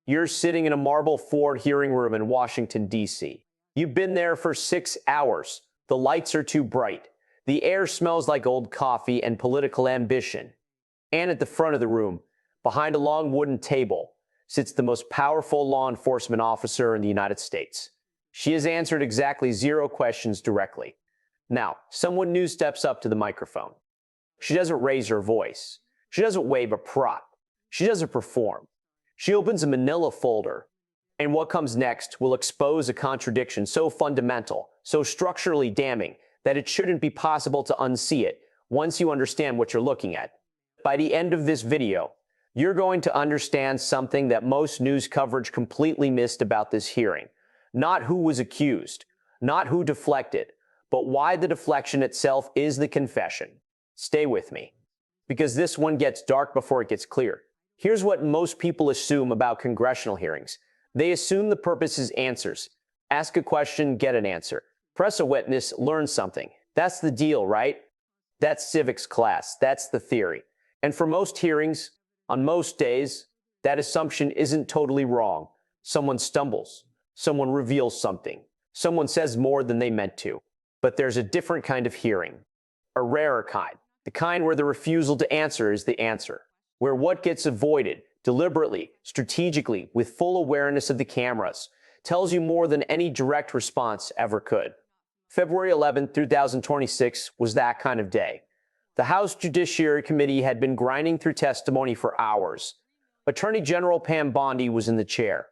You're sitting in a marble floored hearing room in Washington, D.C. You've been there for 6 hours. The lights are too bright. The air smells like old coffee and political ambition. And at the front of the room, behind a long wooden table, sits the most powerful law enforcement officer in the United States. She has answered exactly 0 questions directly. Now, someone new steps up to the microphone. She doesn't raise her voice. She doesn't wave a prop. She doesn't perform. She opens a manila folder, and what comes next will expose a contradiction so fundamental, so structurally damning, that it shouldn't be possible to unsee it once you understand what you're looking at. By the end of this video, you're going to understand something that most news coverage completely missed about this hearing. Not who was accused, not who deflected, but why the deflection itself is the confession. Stay with me, because this one gets dark before it gets clear. Here's what most people assume about congressional hearings. They assume the purpose is answers. Ask a question, get an answer. Press a witness, learn something. That's the deal, right? That's civics class. That's the theory. And for most hearings, on most days, that assumption isn't totally wrong. Someone stumbles. Someone reveals something. Someone says more than they meant to. But there's a different kind of hearing. A rarer kind. The kind where the refusal to answer is the answer. Where what gets avoided, deliberately, strategically, with full awareness of the cameras, tells you more than any direct response ever could. February 11, 2026 was that kind of day. The House Judiciary Committee had been grinding through testimony for hours. Attorney General Pam Bondi was in the chair.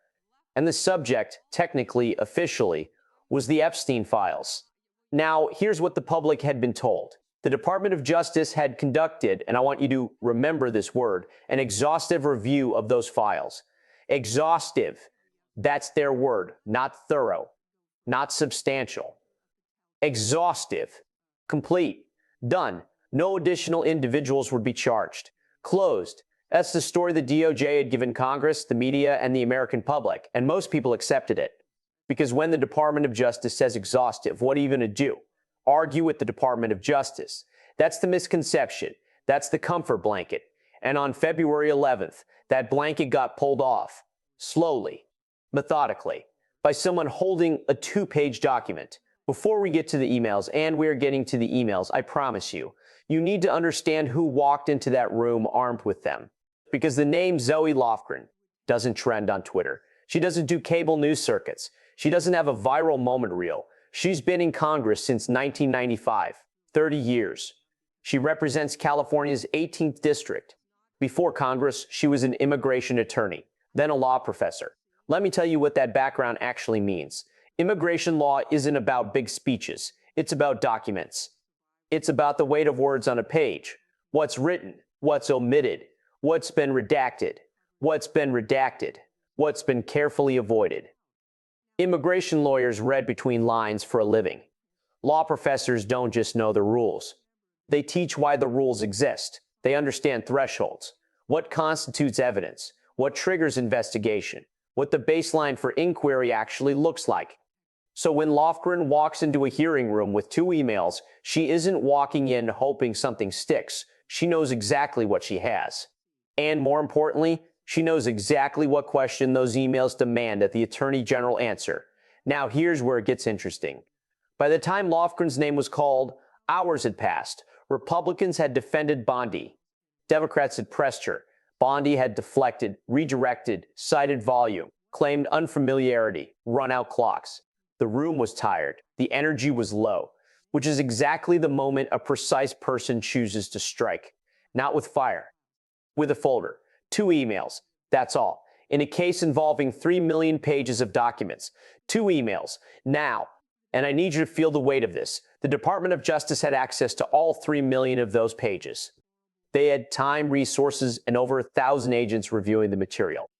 And the subject, technically, officially, was the Epstein Files. Now, here's what the public had been told. The Department of Justice had conducted, and I want you to remember this word, an exhaustive review of those files. Exhaustive. That's their word. Not thorough. Not substantial. Exhaustive. Complete. Done. No additional individuals would be charged. Closed. That's the story the DOJ had given Congress, the media, and the American public, and most people accepted it. Because when the Department of Justice says exhaustive, what are you going to do? Argue with the Department of Justice. That's the misconception. That's the comfort blanket. And on February 11th, that blanket got pulled off. Slowly. Methodically. By someone holding a 2-page document. Before we get to the emails, and we're getting to the emails, I promise you, you need to understand who walked into that room armed with them. Because the name Zoe Lofgren doesn't trend on Twitter. She doesn't do cable news circuits. She doesn't have a viral moment reel. She's been in Congress since 1995, 30 years. She represents California's 18th district. Before Congress, she was an immigration attorney, then a law professor. Let me tell you what that background actually means. Immigration law isn't about big speeches. It's about documents. It's about the weight of words on a page. What's written, what's omitted, what's been redacted, what's been carefully avoided. Immigration lawyers read between lines for a living. Law professors don't just know the rules. They teach why the rules exist. They understand thresholds, what constitutes evidence, what triggers investigation, what the baseline for inquiry actually looks like. So when Lofgren walks into a hearing room with 2 emails, she isn't walking in hoping something sticks. She knows exactly what she has. And more importantly, she knows exactly what question those emails demand that the Attorney General answer. Now here's where it gets interesting. By the time Lofgren's name was called, hours had passed. Republicans had defended Bondi. Democrats had pressed her. Bondi had deflected, redirected, cited volume, claimed unfamiliarity, run out clocks. The room was tired. The energy was low, which is exactly the moment a precise person chooses to strike. Not with fire, with a folder. 2 emails. That's all. In a case involving 3 million pages of documents. 2 emails. Now, and I need you to feel the weight of this, the Department of Justice had access to all 3 million of those pages. They had time, resources, and over 1,000 agents reviewing the material.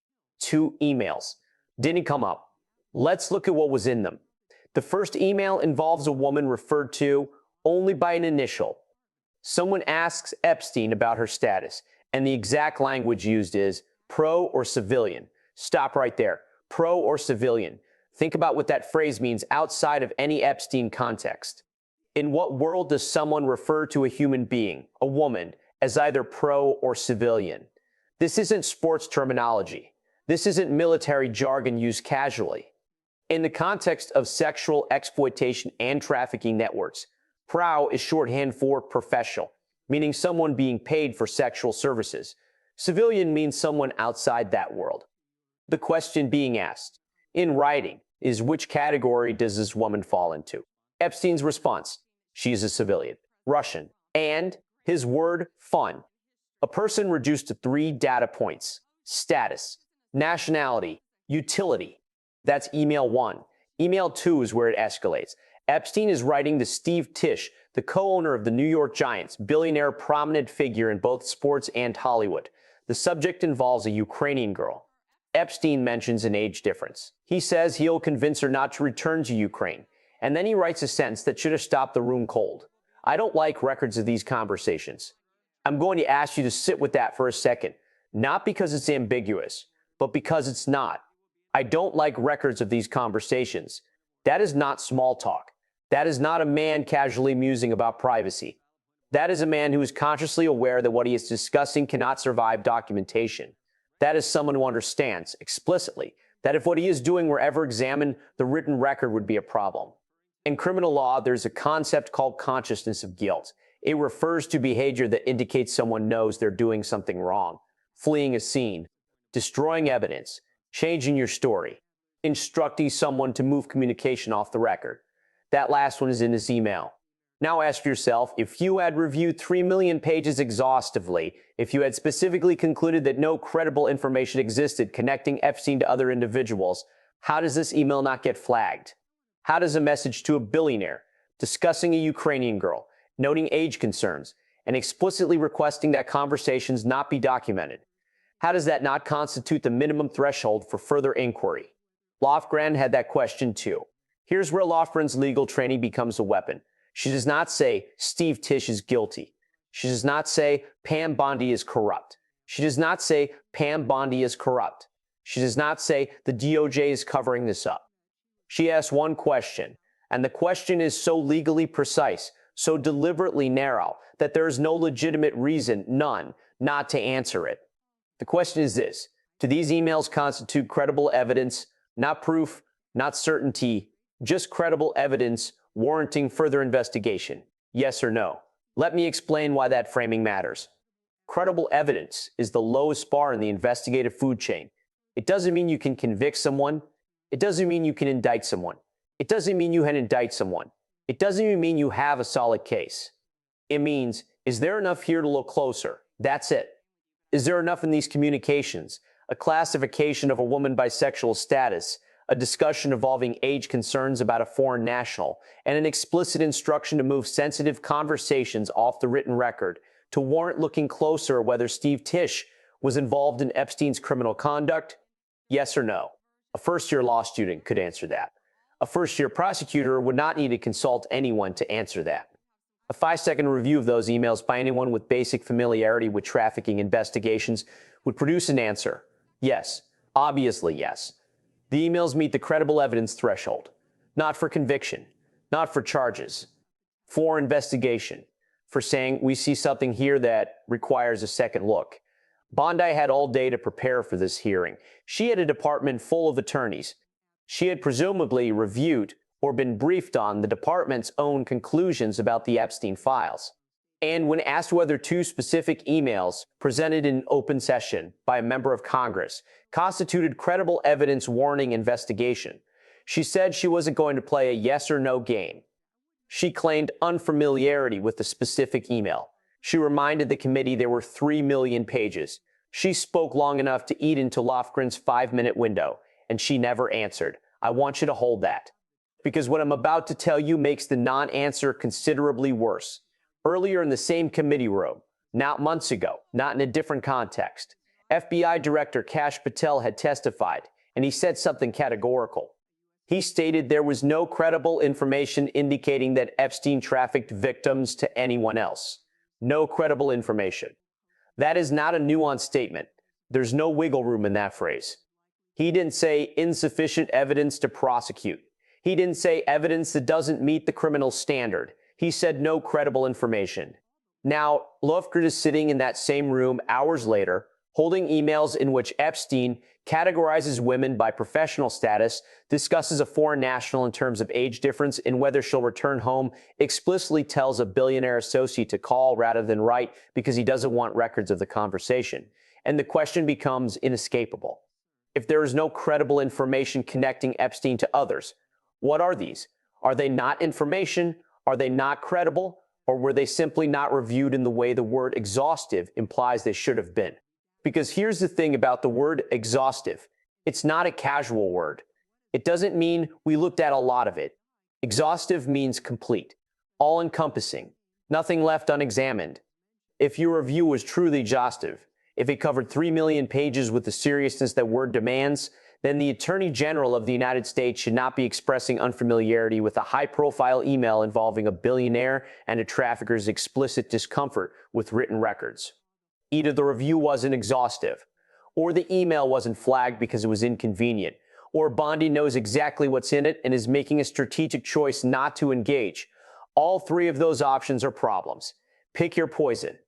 2 emails. Didn't come up. Let's look at what was in them. The first email involves a woman referred to only by an initial. Someone asks Epstein about her status, and the exact language used is pro or civilian. Stop right there. Pro or civilian. Think about what that phrase means outside of any Epstein context. In what world does someone refer to a human being, a woman, as either pro or civilian? This isn't sports terminology. This isn't military jargon used casually. In the context of sexual exploitation and trafficking networks, PROW is shorthand for professional, meaning someone being paid for sexual services. Civilian means someone outside that world. The question being asked, in writing, is which category does this woman fall into? Epstein's response, she is a civilian, Russian, and his word, fun. A person reduced to 3 data points: status, nationality, utility. That's email 1. Email 2 is where it escalates. Epstein is writing to Steve Tisch, the co-owner of the New York Giants, billionaire prominent figure in both sports and Hollywood. The subject involves a Ukrainian girl. Epstein mentions an age difference. He says he'll convince her not to return to Ukraine, and then he writes a sentence that should have stopped the room cold. I don't like records of these conversations. I'm going to ask you to sit with that for a second, not because it's ambiguous, but because it's not. I don't like records of these conversations. That is not small talk. That is not a man casually musing about privacy. That is a man who is consciously aware that what he is discussing cannot survive documentation. That is someone who understands, explicitly, that if what he is doing were ever examined, the written record would be a problem. In criminal law, there's a concept called consciousness of guilt. It refers to behavior that indicates someone knows they're doing something wrong: fleeing a scene, destroying evidence, changing your story, instructing someone to move communication off the record. That last one is in this email. Now ask yourself, if you had reviewed 3 million pages exhaustively, if you had specifically concluded that no credible information existed connecting Epstein to other individuals, how does this email not get flagged? How does a message to a billionaire, discussing a Ukrainian girl, noting age concerns, and explicitly requesting that conversations not be documented, how does that not constitute the minimum threshold for further inquiry? Lofgren had that question too. Here's where Lofgren's legal training becomes a weapon. She does not say Steve Tisch is guilty. She does not say Pam Bondi is corrupt. She does not say Pam Bondi is corrupt. She does not say the DOJ is covering this up. She asks one question, and the question is so legally precise, so deliberately narrow, that there is no legitimate reason, none, not to answer it. The question is this: do these emails constitute credible evidence, not proof, not certainty, just credible evidence warranting further investigation? Yes or no? Let me explain why that framing matters. Credible evidence is the lowest bar in the investigative food chain. It doesn't mean you can convict someone. It doesn't mean you can indict someone. It doesn't mean you can indict someone. It doesn't even mean you have a solid case. It means, is there enough here to look closer? That's it. Is there enough in these communications? A classification of a woman by sexual status, a discussion involving age concerns about a foreign national, and an explicit instruction to move sensitive conversations off the written record to warrant looking closer at whether Steve Tisch was involved in Epstein's criminal conduct? Yes or no? A first-year law student could answer that. A first-year prosecutor would not need to consult anyone to answer that. A 5-second review of those emails by anyone with basic familiarity with trafficking investigations would produce an answer. Yes, obviously yes. The emails meet the credible evidence threshold. Not for conviction, not for charges, for investigation, for saying we see something here that requires a second look. Bondi had all day to prepare for this hearing. She had a department full of attorneys. She had presumably reviewed or been briefed on the department's own conclusions about the Epstein files. And when asked whether 2 specific emails presented in open session by a member of Congress constituted credible evidence warranting investigation, she said she wasn't going to play a yes or no game. She claimed unfamiliarity with the specific email. She reminded the committee there were 3 million pages. She spoke long enough to eat into Lofgren's 5-minute window, and she never answered. I want you to hold that, because what I'm about to tell you makes the non-answer considerably worse. Earlier in the same committee room, not months ago, not in a different context, FBI Director Kash Patel had testified, and he said something categorical. He stated there was no credible information indicating that Epstein trafficked victims to anyone else. No credible information. That is not a nuanced statement. There's no wiggle room in that phrase. He didn't say insufficient evidence to prosecute. He didn't say evidence that doesn't meet the criminal standard. He said no credible information. Now, Lofgren is sitting in that same room hours later, holding emails in which Epstein categorizes women by professional status, discusses a foreign national in terms of age difference and whether she'll return home, explicitly tells a billionaire associate to call rather than write because he doesn't want records of the conversation. And the question becomes inescapable. If there is no credible information connecting Epstein to others, what are these? Are they not information? Are they not credible? Or were they simply not reviewed in the way the word exhaustive implies they should have been? Because here's the thing about the word exhaustive. It's not a casual word. It doesn't mean we looked at a lot of it. Exhaustive means complete, all-encompassing, nothing left unexamined. If your review was truly exhaustive, if it covered 3 million pages with the seriousness that word demands, then the Attorney General of the United States should not be expressing unfamiliarity with a high-profile email involving a billionaire and a trafficker's explicit discomfort with written records. Either the review wasn't exhaustive, or the email wasn't flagged because it was inconvenient, or Bondi knows exactly what's in it and is making a strategic choice not to engage. All three of those options are problems. Pick your poison.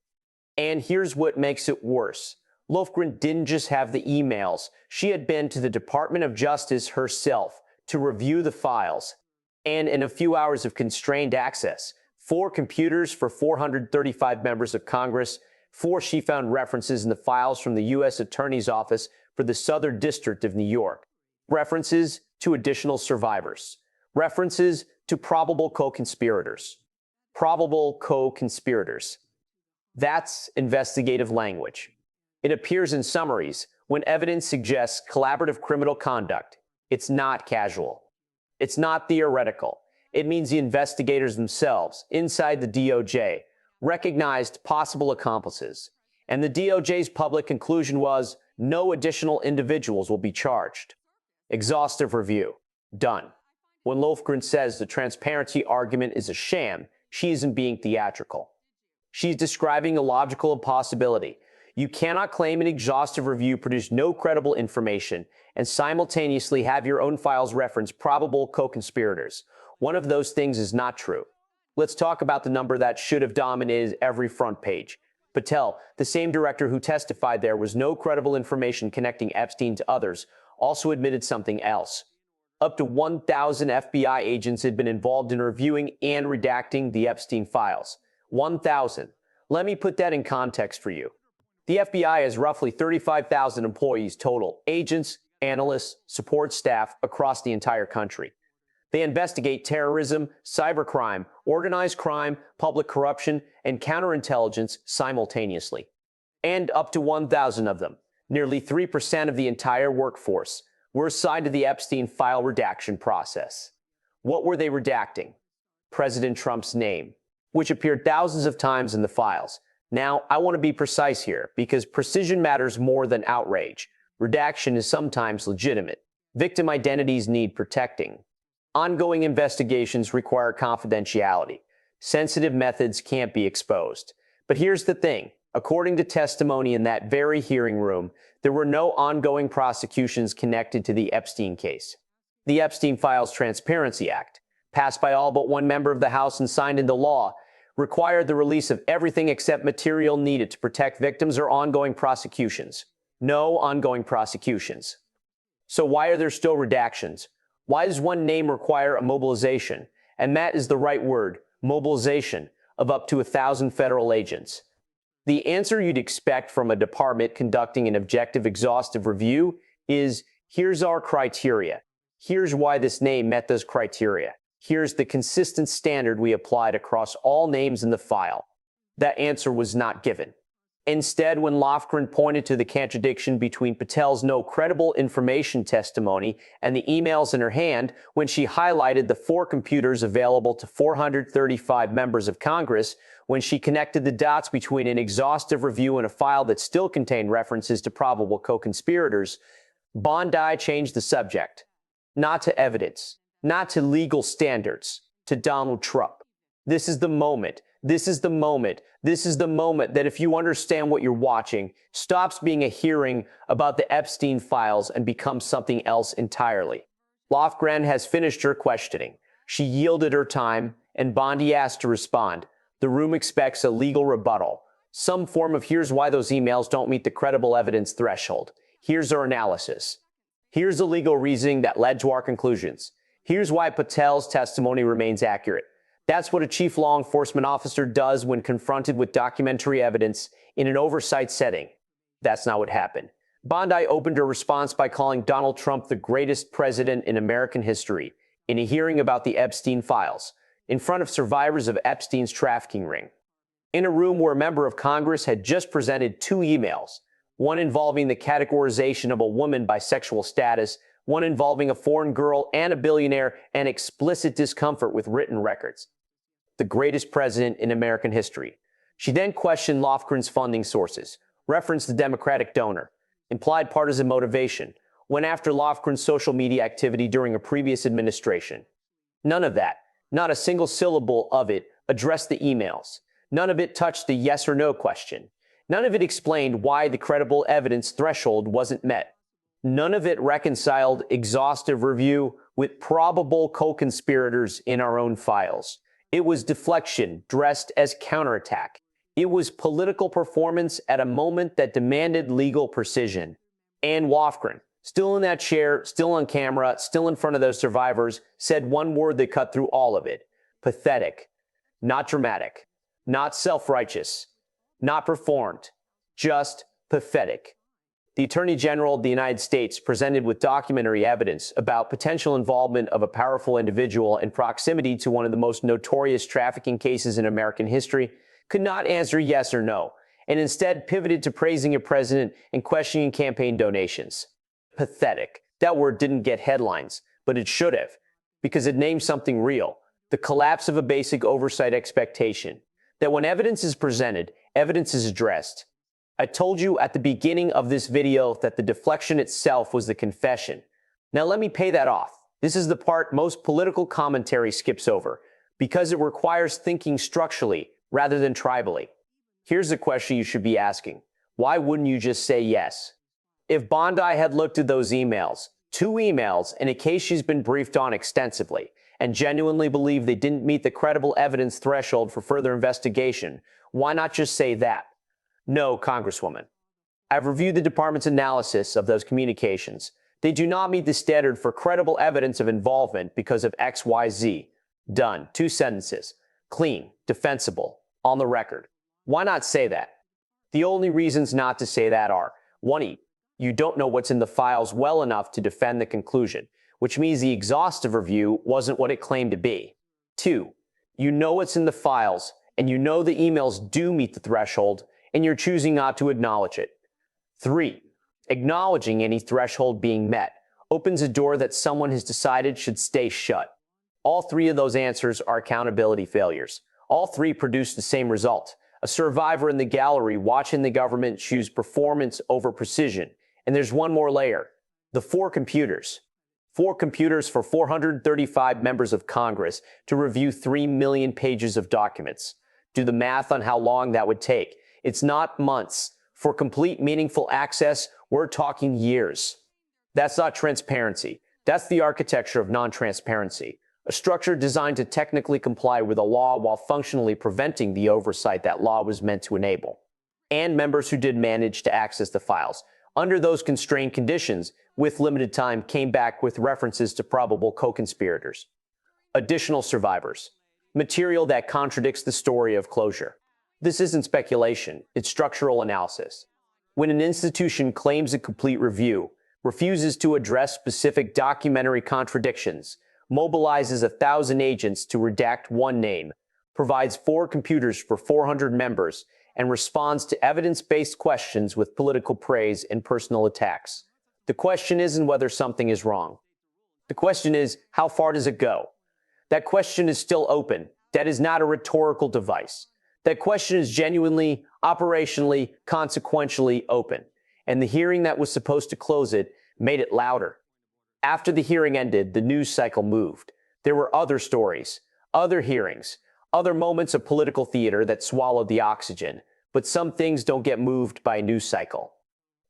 And here's what makes it worse. Lofgren didn't just have the emails. She had been to the Department of Justice herself to review the files. And in a few hours of constrained access, 4 computers for 435 members of Congress, 4 she found references in the files from the U.S. Attorney's Office for the Southern District of New York. References to additional survivors. References to probable co-conspirators. Probable co-conspirators. That's investigative language. It appears in summaries when evidence suggests collaborative criminal conduct. It's not casual. It's not theoretical. It means the investigators themselves, inside the DOJ, recognized possible accomplices. And the DOJ's public conclusion was no additional individuals will be charged. Exhaustive review. Done. When Lofgren says the transparency argument is a sham, she isn't being theatrical. She's describing a logical impossibility. You cannot claim an exhaustive review produced no credible information and simultaneously have your own files reference probable co-conspirators. One of those things is not true. Let's talk about the number that should have dominated every front page. Patel, the same director who testified there was no credible information connecting Epstein to others, also admitted something else. Up to 1,000 FBI agents had been involved in reviewing and redacting the Epstein files. 1,000. Let me put that in context for you. The FBI has roughly 35,000 employees total, agents, analysts, support staff across the entire country. They investigate terrorism, cybercrime, organized crime, public corruption, and counterintelligence simultaneously. And up to 1,000 of them, nearly 3% of the entire workforce, were assigned to the Epstein file redaction process. What were they redacting? President Trump's name, which appeared thousands of times in the files. Now, I want to be precise here, because precision matters more than outrage. Redaction is sometimes legitimate. Victim identities need protecting. Ongoing investigations require confidentiality. Sensitive methods can't be exposed. But here's the thing. According to testimony in that very hearing room, there were no ongoing prosecutions connected to the Epstein case. The Epstein Files Transparency Act, passed by all but one member of the House and signed into law, required the release of everything except material needed to protect victims or ongoing prosecutions. No ongoing prosecutions. So why are there still redactions? Why does one name require a mobilization? And that is the right word, mobilization, of up to 1,000 federal agents. The answer you'd expect from a department conducting an objective, exhaustive review is, here's our criteria. Here's why this name met those criteria. Here's the consistent standard we applied across all names in the file. That answer was not given. Instead, when Lofgren pointed to the contradiction between Patel's no credible information testimony and the emails in her hand, when she highlighted the 4 computers available to 435 members of Congress, when she connected the dots between an exhaustive review and a file that still contained references to probable co-conspirators, Bondi changed the subject. Not to evidence, not to legal standards, to Donald Trump. This is the moment. This is the moment. This is the moment that if you understand what you're watching, stops being a hearing about the Epstein files and becomes something else entirely. Lofgren has finished her questioning. She yielded her time, and Bondi asked to respond. The room expects a legal rebuttal. Some form of here's why those emails don't meet the credible evidence threshold. Here's our analysis. Here's the legal reasoning that led to our conclusions. Here's why Patel's testimony remains accurate. That's what a chief law enforcement officer does when confronted with documentary evidence in an oversight setting. That's not what happened. Bondi opened her response by calling Donald Trump the greatest president in American history in a hearing about the Epstein Files in front of survivors of Epstein's trafficking ring. In a room where a member of Congress had just presented 2 emails, one involving the categorization of a woman by sexual status, one involving a foreign girl and a billionaire, and explicit discomfort with written records. The greatest president in American history. She then questioned Lofgren's funding sources, referenced the Democratic donor, implied partisan motivation, went after Lofgren's social media activity during a previous administration. None of that, not a single syllable of it, addressed the emails. None of it touched the yes or no question. None of it explained why the credible evidence threshold wasn't met. None of it reconciled exhaustive review with probable co-conspirators in our own files. It was deflection dressed as counterattack. It was political performance at a moment that demanded legal precision. And Lofgren, still in that chair, still on camera, still in front of those survivors, said one word that cut through all of it. Pathetic. Not dramatic. Not self-righteous. Not performed. Just pathetic. The Attorney General of the United States, presented with documentary evidence about potential involvement of a powerful individual in proximity to one of the most notorious trafficking cases in American history, could not answer yes or no, and instead pivoted to praising a president and questioning campaign donations. Pathetic. That word didn't get headlines, but it should have, because it named something real, the collapse of a basic oversight expectation, that when evidence is presented, evidence is addressed. I told you at the beginning of this video that the deflection itself was the confession. Now let me pay that off. This is the part most political commentary skips over, because it requires thinking structurally rather than tribally. Here's the question you should be asking. Why wouldn't you just say yes? If Bondi had looked at those emails, 2 emails in a case she's been briefed on extensively, and genuinely believed they didn't meet the credible evidence threshold for further investigation, why not just say that? No, Congresswoman. I've reviewed the department's analysis of those communications. They do not meet the standard for credible evidence of involvement because of XYZ. Done. 2 sentences. Clean. Defensible. On the record. Why not say that? The only reasons not to say that are 1. You don't know what's in the files well enough to defend the conclusion, which means the exhaustive review wasn't what it claimed to be. 2. You know what's in the files, and you know the emails do meet the threshold, and you're choosing not to acknowledge it. 3. Acknowledging any threshold being met opens a door that someone has decided should stay shut. All 3 of those answers are accountability failures. All 3 produce the same result. A survivor in the gallery watching the government choose performance over precision. And there's one more layer. The 4 computers. 4 computers for 435 members of Congress to review 3 million pages of documents. Do the math on how long that would take. It's not months. For complete meaningful access, we're talking years. That's not transparency. That's the architecture of non-transparency. A structure designed to technically comply with a law while functionally preventing the oversight that law was meant to enable. And members who did manage to access the files, under those constrained conditions, with limited time, came back with references to probable co-conspirators. Additional survivors. Material that contradicts the story of closure. This isn't speculation, it's structural analysis. When an institution claims a complete review, refuses to address specific documentary contradictions, mobilizes 1,000 agents to redact one name, provides 4 computers for 400 members, and responds to evidence-based questions with political praise and personal attacks. The question isn't whether something is wrong. The question is, how far does it go? That question is still open. That is not a rhetorical device. That question is genuinely, operationally, consequentially open. And the hearing that was supposed to close it made it louder. After the hearing ended, the news cycle moved. There were other stories, other hearings, other moments of political theater that swallowed the oxygen. But some things don't get moved by a news cycle.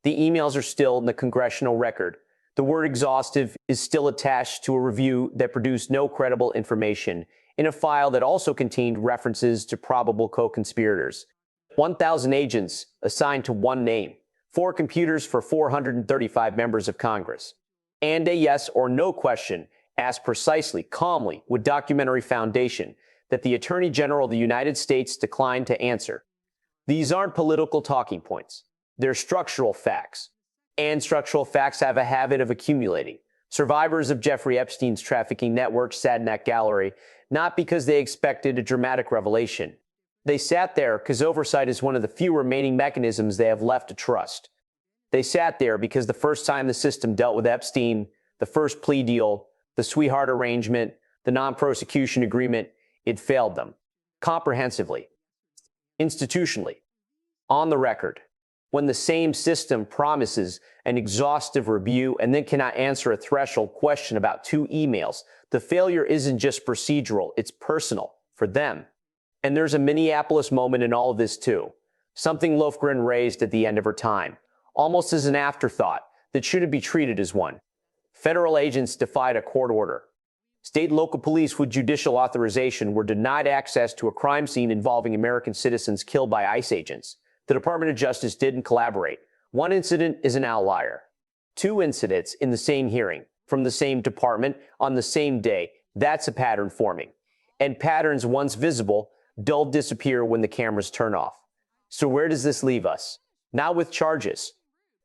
The emails are still in the congressional record. The word exhaustive is still attached to a review that produced no credible information in a file that also contained references to probable co-conspirators. 1,000 agents assigned to one name, 4 computers for 435 members of Congress, and a yes or no question asked precisely, calmly, with documentary foundation that the Attorney General of the United States declined to answer. These aren't political talking points. They're structural facts. And structural facts have a habit of accumulating. Survivors of Jeffrey Epstein's trafficking network sat in that gallery not because they expected a dramatic revelation. They sat there because oversight is one of the few remaining mechanisms they have left to trust. They sat there because the first time the system dealt with Epstein, the first plea deal, the sweetheart arrangement, the non-prosecution agreement, it failed them. Comprehensively. Institutionally. On the record. When the same system promises an exhaustive review and then cannot answer a threshold question about 2 emails, the failure isn't just procedural, it's personal for them. And there's a Minneapolis moment in all of this too. Something Lofgren raised at the end of her time, almost as an afterthought that shouldn't be treated as one. Federal agents defied a court order. State and local police with judicial authorization were denied access to a crime scene involving American citizens killed by ICE agents. The Department of Justice didn't collaborate. One incident is an outlier. 2 incidents in the same hearing, from the same department, on the same day. That's a pattern forming. And patterns, once visible, dull disappear when the cameras turn off. So where does this leave us? Not with charges,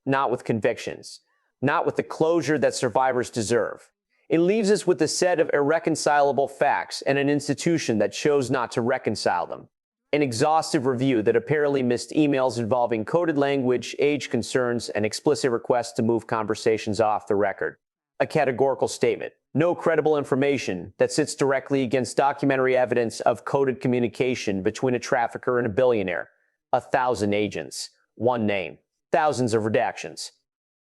not with convictions, not with the closure that survivors deserve. It leaves us with a set of irreconcilable facts and an institution that chose not to reconcile them. An exhaustive review that apparently missed emails involving coded language, age concerns, and explicit requests to move conversations off the record. A categorical statement. No credible information that sits directly against documentary evidence of coded communication between a trafficker and a billionaire. 1,000 agents. One name. Thousands of redactions.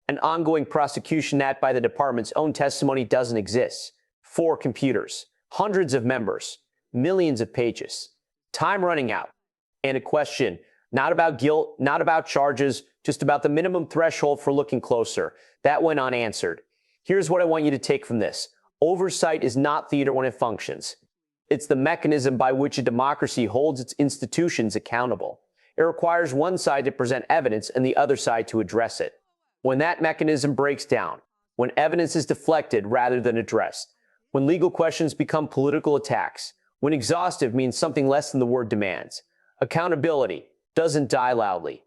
An ongoing prosecution that, by the department's own testimony, doesn't exist. 4 computers. Hundreds of members. Millions of pages. Time running out. And a question, not about guilt, not about charges, just about the minimum threshold for looking closer. That went unanswered. Here's what I want you to take from this. Oversight is not theater when it functions. It's the mechanism by which a democracy holds its institutions accountable. It requires one side to present evidence and the other side to address it. When that mechanism breaks down, when evidence is deflected rather than addressed, when legal questions become political attacks, when exhaustive means something less than the word demands, accountability doesn't die loudly.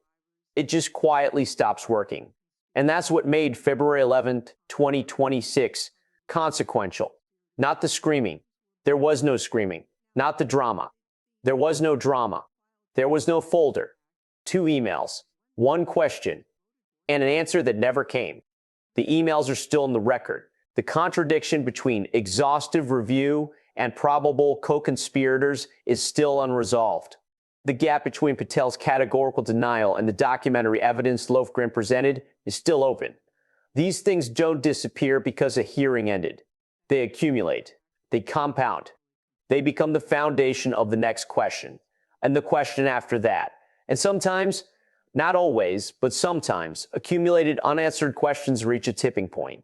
It just quietly stops working. And that's what made February 11th, 2026 consequential. Not the screaming. There was no screaming. Not the drama. There was no drama. There was no folder. 2 emails. 1 question. And an answer that never came. The emails are still in the record. The contradiction between exhaustive review and probable co-conspirators is still unresolved. The gap between Patel's categorical denial and the documentary evidence Lofgren presented is still open. These things don't disappear because a hearing ended. They accumulate. They compound. They become the foundation of the next question, and the question after that. And sometimes, not always, but sometimes, accumulated unanswered questions reach a tipping point.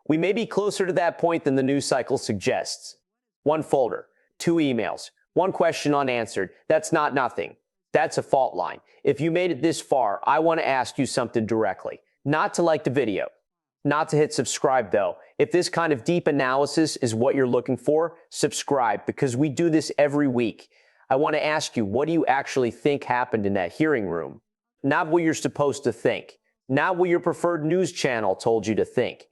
We may be closer to that point than the news cycle suggests. 1 folder, 2 emails, 1 question unanswered. That's not nothing. That's a fault line. If you made it this far, I want to ask you something directly. Not to like the video. Not to hit subscribe, though. If this kind of deep analysis is what you're looking for, subscribe, because we do this every week. I want to ask you, what do you actually think happened in that hearing room? Not what you're supposed to think. Not what your preferred news channel told you to think.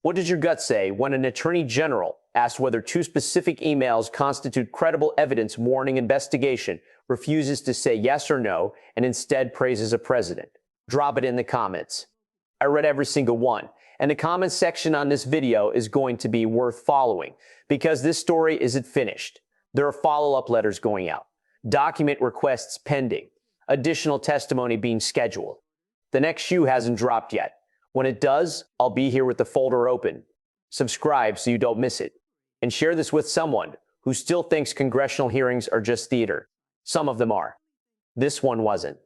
What does your gut say when an attorney general asked whether 2 specific emails constitute credible evidence warning investigation, refuses to say yes or no, and instead praises a president? Drop it in the comments. I read every single one, and the comments section on this video is going to be worth following, because this story isn't finished. There are follow-up letters going out, document requests pending, additional testimony being scheduled. The next shoe hasn't dropped yet. When it does, I'll be here with the folder open. Subscribe so you don't miss it. And share this with someone who still thinks congressional hearings are just theater. Some of them are. This one wasn't.